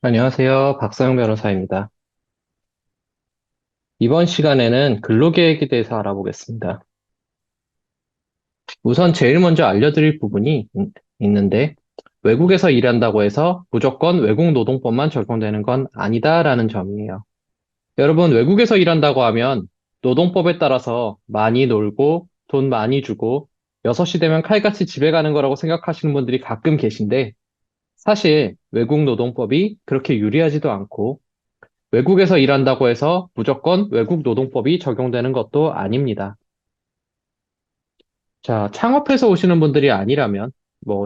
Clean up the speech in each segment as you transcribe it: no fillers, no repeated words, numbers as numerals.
안녕하세요. 박사영 변호사입니다. 이번 시간에는 근로계획에 대해서 알아보겠습니다. 우선 제일 먼저 알려드릴 부분이 있는데, 외국에서 일한다고 해서 무조건 외국 노동법만 적용되는 건 아니다라는 점이에요. 여러분, 외국에서 일한다고 하면 노동법에 따라서 많이 놀고 돈 많이 주고 6시 되면 칼같이 집에 가는 거라고 생각하시는 분들이 가끔 계신데, 사실 외국 노동법이 그렇게 유리하지도 않고 외국에서 일한다고 해서 무조건 외국 노동법이 적용되는 것도 아닙니다. 자, 창업해서 오시는 분들이 아니라면,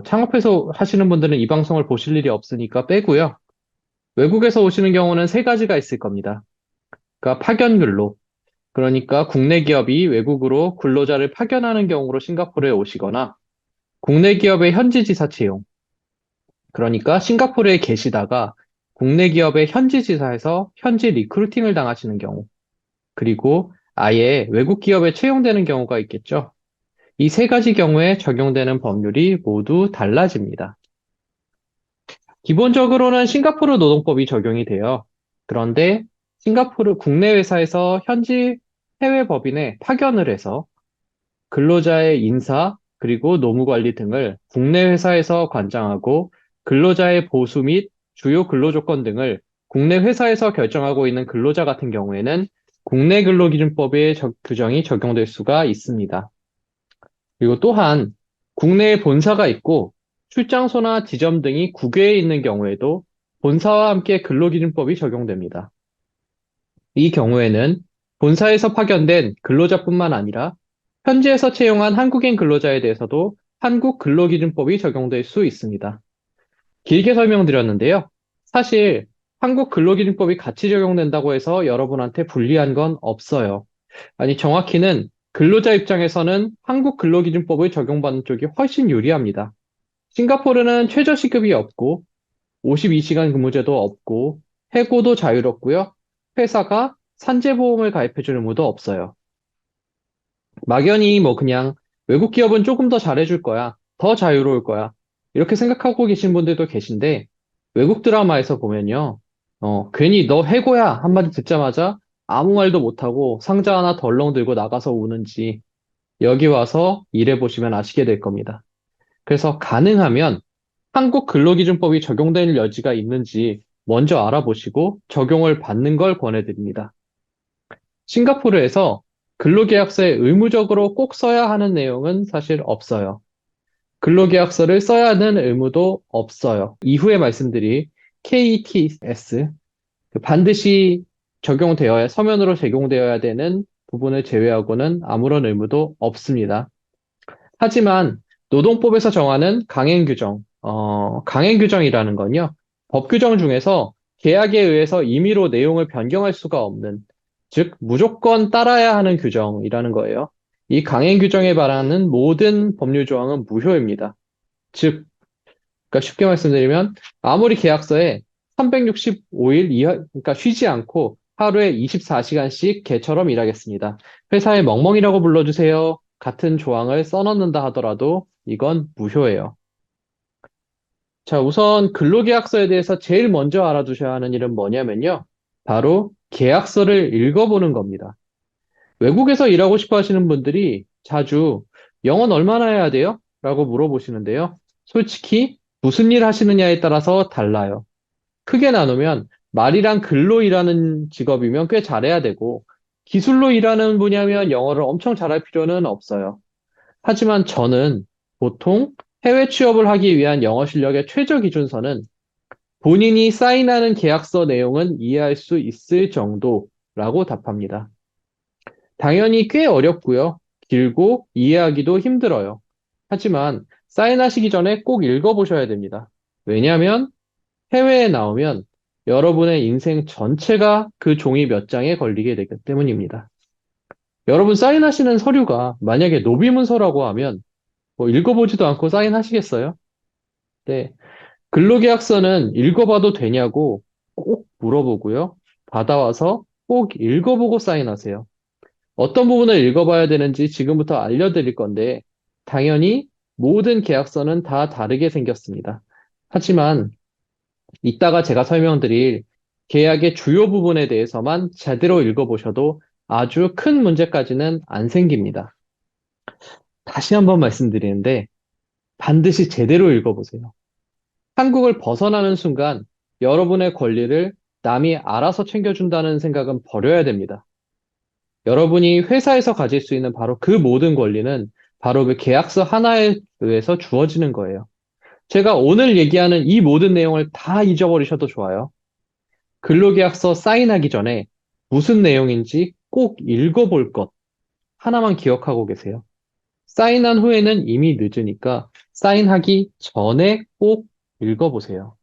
창업해서 하시는 분들은 이 방송을 보실 일이 없으니까 빼고요. 외국에서 오시는 경우는 세 가지가 있을 겁니다. 그러니까 파견 근로. 그러니까 국내 기업이 외국으로 근로자를 파견하는 경우로 싱가포르에 오시거나, 국내 기업의 현지 지사 채용. 그러니까 싱가포르에 계시다가 국내 기업의 현지 지사에서 현지 리크루팅을 당하시는 경우. 그리고 아예 외국 기업에 채용되는 경우가 있겠죠. 이 세 가지 경우에 적용되는 법률이 모두 달라집니다. 기본적으로는 싱가포르 노동법이 적용이 돼요. 그런데 싱가포르 국내 회사에서 현지 해외 법인에 파견을 해서 근로자의 인사, 그리고 노무 관리 등을 국내 회사에서 관장하고 근로자의 보수 및 주요 근로 조건 등을 국내 회사에서 결정하고 있는 근로자 같은 경우에는 국내 근로기준법의 규정이 적용될 수가 있습니다. 그리고 또한 국내에 본사가 있고 출장소나 지점 등이 국외에 있는 경우에도 본사와 함께 근로기준법이 적용됩니다. 이 경우에는 본사에서 파견된 근로자뿐만 아니라 현지에서 채용한 한국인 근로자에 대해서도 한국 근로기준법이 적용될 수 있습니다. 길게 설명드렸는데요. 사실 한국 근로기준법이 같이 적용된다고 해서 여러분한테 불리한 건 없어요. 아니, 정확히는 근로자 입장에서는 한국 근로기준법을 적용받는 쪽이 훨씬 유리합니다. 싱가포르는 최저시급이 없고 52시간 근무제도 없고 해고도 자유롭고요. 회사가 산재보험을 가입해주는 의무도 없어요. 막연히 그냥 외국 기업은 조금 더 잘해줄 거야. 더 자유로울 거야. 이렇게 생각하고 계신 분들도 계신데 외국 드라마에서 보면요. 괜히 너 해고야 한마디 듣자마자 아무 말도 못하고 상자 하나 덜렁 들고 나가서 우는지 여기 와서 일해보시면 아시게 될 겁니다. 그래서 가능하면 한국 근로기준법이 적용될 여지가 있는지 먼저 알아보시고 적용을 받는 걸 권해드립니다. 싱가포르에서 근로계약서에 의무적으로 꼭 써야 하는 내용은 사실 없어요. 근로계약서를 써야 하는 의무도 없어요. 이후에 말씀드릴 KTS, 반드시 서면으로 적용되어야 되는 부분을 제외하고는 아무런 의무도 없습니다. 하지만 노동법에서 정하는 강행 규정이라는 건요, 법 규정 중에서 계약에 의해서 임의로 내용을 변경할 수가 없는, 즉, 무조건 따라야 하는 규정이라는 거예요. 이 강행 규정에 반하는 모든 법률 조항은 무효입니다. 즉, 그러니까 쉽게 말씀드리면, 아무리 계약서에 365일 그러니까 쉬지 않고 하루에 24시간씩 개처럼 일하겠습니다. 회사에 멍멍이라고 불러주세요. 같은 조항을 써놓는다 하더라도 이건 무효예요. 자, 우선 근로계약서에 대해서 제일 먼저 알아두셔야 하는 일은 뭐냐면요. 바로 계약서를 읽어보는 겁니다. 외국에서 일하고 싶어 하시는 분들이 자주 영어는 얼마나 해야 돼요? 라고 물어보시는데요. 솔직히 무슨 일 하시느냐에 따라서 달라요. 크게 나누면 말이랑 글로 일하는 직업이면 꽤 잘해야 되고 기술로 일하는 분야면 영어를 엄청 잘할 필요는 없어요. 하지만 저는 보통 해외 취업을 하기 위한 영어 실력의 최저 기준선은 본인이 사인하는 계약서 내용은 이해할 수 있을 정도라고 답합니다. 당연히 꽤 어렵고요. 길고 이해하기도 힘들어요. 하지만 사인하시기 전에 꼭 읽어보셔야 됩니다. 왜냐하면 해외에 나오면 여러분의 인생 전체가 그 종이 몇 장에 걸리게 되기 때문입니다. 여러분 사인하시는 서류가 만약에 노비문서라고 하면 읽어보지도 않고 사인하시겠어요? 네. 근로계약서는 읽어봐도 되냐고 꼭 물어보고요. 받아와서 꼭 읽어보고 사인하세요. 어떤 부분을 읽어봐야 되는지 지금부터 알려드릴 건데, 당연히 모든 계약서는 다 다르게 생겼습니다. 하지만 이따가 제가 설명드릴 계약의 주요 부분에 대해서만 제대로 읽어보셔도 아주 큰 문제까지는 안 생깁니다. 다시 한번 말씀드리는데 반드시 제대로 읽어보세요. 한국을 벗어나는 순간 여러분의 권리를 남이 알아서 챙겨준다는 생각은 버려야 됩니다. 여러분이 회사에서 가질 수 있는 바로 그 모든 권리는 바로 그 계약서 하나에 의해서 주어지는 거예요. 제가 오늘 얘기하는 이 모든 내용을 다 잊어버리셔도 좋아요. 근로계약서 사인하기 전에 무슨 내용인지 꼭 읽어볼 것 하나만 기억하고 계세요. 사인한 후에는 이미 늦으니까 사인하기 전에 꼭 읽어보세요.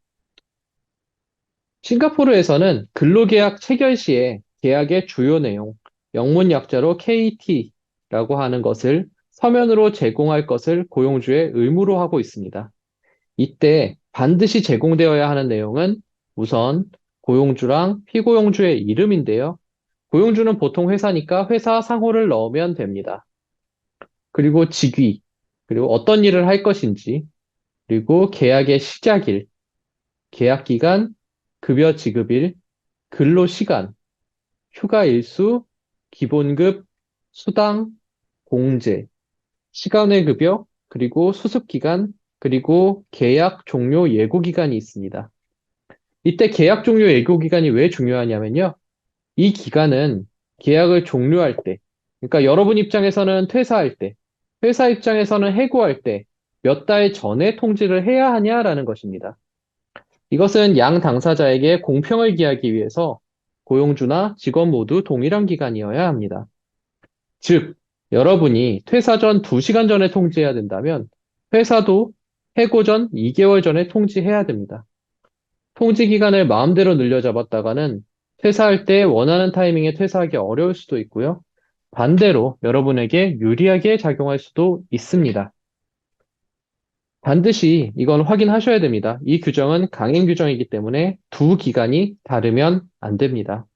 싱가포르에서는 근로계약 체결 시에 계약의 주요 내용, 영문 약자로 KT라고 하는 것을 서면으로 제공할 것을 고용주의 의무로 하고 있습니다. 이때 반드시 제공되어야 하는 내용은 우선 고용주랑 피고용주의 이름인데요. 고용주는 보통 회사니까 회사 상호를 넣으면 됩니다. 그리고 직위, 그리고 어떤 일을 할 것인지, 그리고 계약의 시작일, 계약 기간, 급여 지급일, 근로 시간, 휴가 일수, 기본급, 수당, 공제, 시간외 급여, 그리고 수습 기간, 그리고 계약 종료 예고 기간이 있습니다. 이때 계약 종료 예고 기간이 왜 중요하냐면요. 이 기간은 계약을 종료할 때, 그러니까 여러분 입장에서는 퇴사할 때, 회사 입장에서는 해고할 때, 몇 달 전에 통지를 해야 하냐라는 것입니다. 이것은 양 당사자에게 공평을 기하기 위해서 고용주나 직원 모두 동일한 기간이어야 합니다. 즉, 여러분이 퇴사 전 2시간 전에 통지해야 된다면 회사도 해고 전 2개월 전에 통지해야 됩니다. 통지 기간을 마음대로 늘려잡았다가는 퇴사할 때 원하는 타이밍에 퇴사하기 어려울 수도 있고요. 반대로 여러분에게 유리하게 작용할 수도 있습니다. 반드시 이건 확인하셔야 됩니다. 이 규정은 강행 규정이기 때문에 두 기간이 다르면 안 됩니다.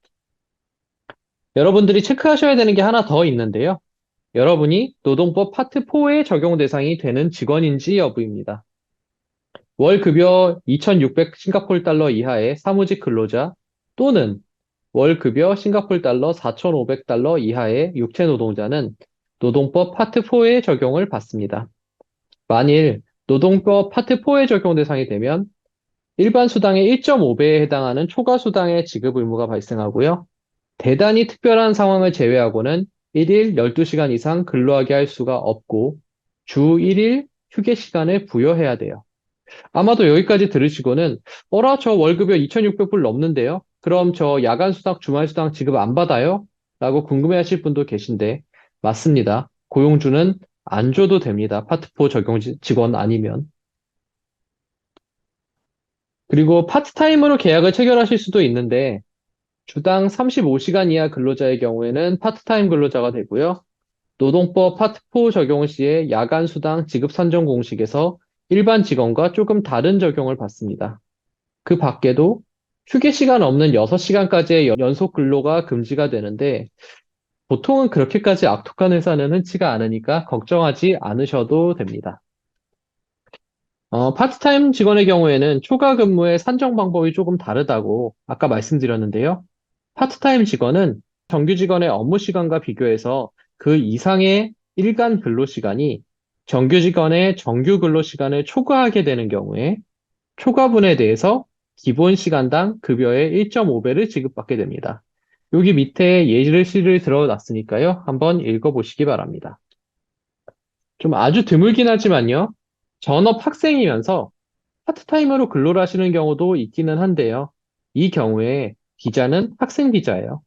여러분들이 체크하셔야 되는 게 하나 더 있는데요. 여러분이 노동법 파트 4의 적용 대상이 되는 직원인지 여부입니다. 월 급여 2,600 싱가포르 달러 이하의 사무직 근로자 또는 월 급여 싱가포르 달러 4,500 달러 이하의 육체 노동자는 노동법 파트 4의 적용을 받습니다. 만일 노동법 파트 4의 적용 대상이 되면 일반 수당의 1.5배에 해당하는 초과 수당의 지급 의무가 발생하고요. 대단히 특별한 상황을 제외하고는 1일 12시간 이상 근로하게 할 수가 없고 주 1일 휴게 시간을 부여해야 돼요. 아마도 여기까지 들으시고는 저 월급이 2,600불 넘는데요. 그럼 저 야간 수당, 주말 수당 지급 안 받아요? 라고 궁금해하실 분도 계신데 맞습니다. 고용주는 안 줘도 됩니다. 파트 4 적용 직원 아니면. 그리고 파트타임으로 계약을 체결하실 수도 있는데 주당 35시간 이하 근로자의 경우에는 파트타임 근로자가 되고요. 노동법 파트 4 적용 시에 야간 수당 지급 산정 공식에서 일반 직원과 조금 다른 적용을 받습니다. 그 밖에도 휴게 시간 없는 6시간까지의 연속 근로가 금지가 되는데 보통은 그렇게까지 악독한 회사는 흔치가 않으니까 걱정하지 않으셔도 됩니다. 파트타임 직원의 경우에는 초과 근무의 산정 방법이 조금 다르다고 아까 말씀드렸는데요. 파트타임 직원은 정규 직원의 업무 시간과 비교해서 그 이상의 일간 근로 시간이 정규 직원의 정규 근로 시간을 초과하게 되는 경우에 초과분에 대해서 기본 시간당 급여의 1.5배를 지급받게 됩니다. 여기 밑에 예시를 들어놨으니까요. 한번 읽어보시기 바랍니다. 좀 아주 드물긴 하지만요. 전업 학생이면서 파트타임으로 근로를 하시는 경우도 있기는 한데요. 이 경우에 비자는 학생 비자예요.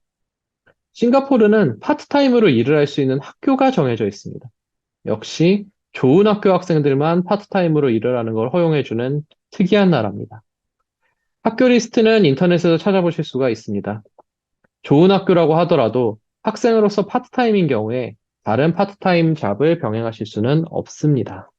싱가포르는 파트타임으로 일을 할 수 있는 학교가 정해져 있습니다. 역시 좋은 학교 학생들만 파트타임으로 일을 하는 걸 허용해주는 특이한 나라입니다. 학교 리스트는 인터넷에서 찾아보실 수가 있습니다. 좋은 학교라고 하더라도 학생으로서 파트타임인 경우에 다른 파트타임 잡을 병행하실 수는 없습니다.